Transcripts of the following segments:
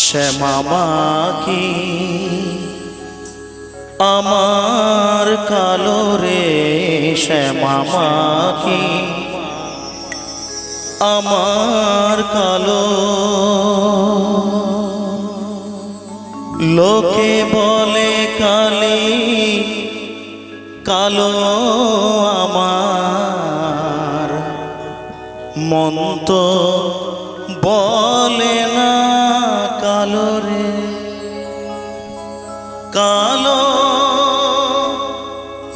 শ্যামা মাখি আমার কালো রে, শ্যামা মাখি আমার কালো। লোকে বলে কালি কালো আমার, মন তো বলে না কালো রে। কালো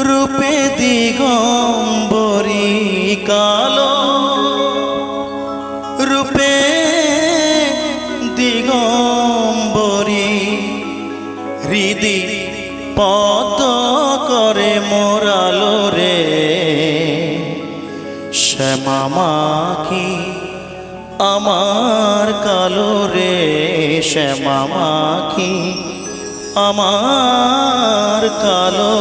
রূপে দিগম্বরী, কালো রূপে দিগম্বরী, হৃদি পদ করে মোরালো রে। শ্যামা মাখি আমার কালো রে, শ্যামা মাখি আমার কালো।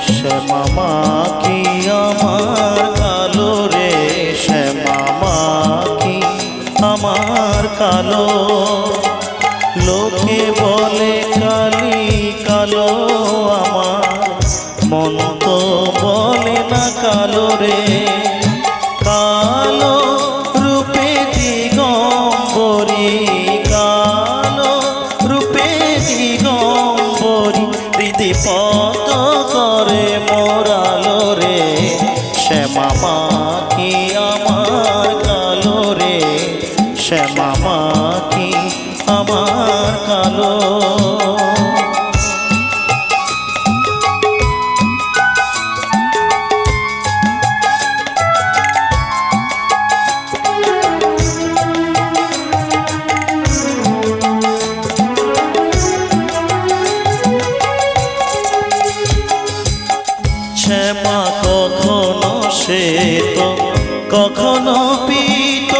শ্যামা মাখি আমার কালো রে, শ্যামা মাখি আমার কালো। লোকে বলে কালি কালো আমার, মন তো বলে না কালো রে। কালো রূপে দিগম্বরী, কালো রূপে দিগম্বরী, হৃদি পদ করে মোরালো রে। শ্যামা মাখি আমার কালো রে, শ্যামা মাখি আমার কালো। শ্যামা কখনো শ্বেত, কখনো পীত,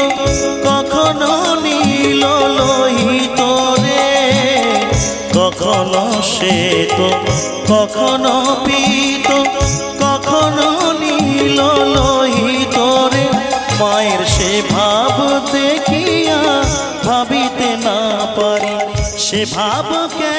কখনো নীল লোহিত রে। কখনো শ্বেত, কখনো পীত, কখনো নীল লোহিত রে। মায়ের সে ভাব দেখিয়া ভাবিতে না পারি, সে ভাব কে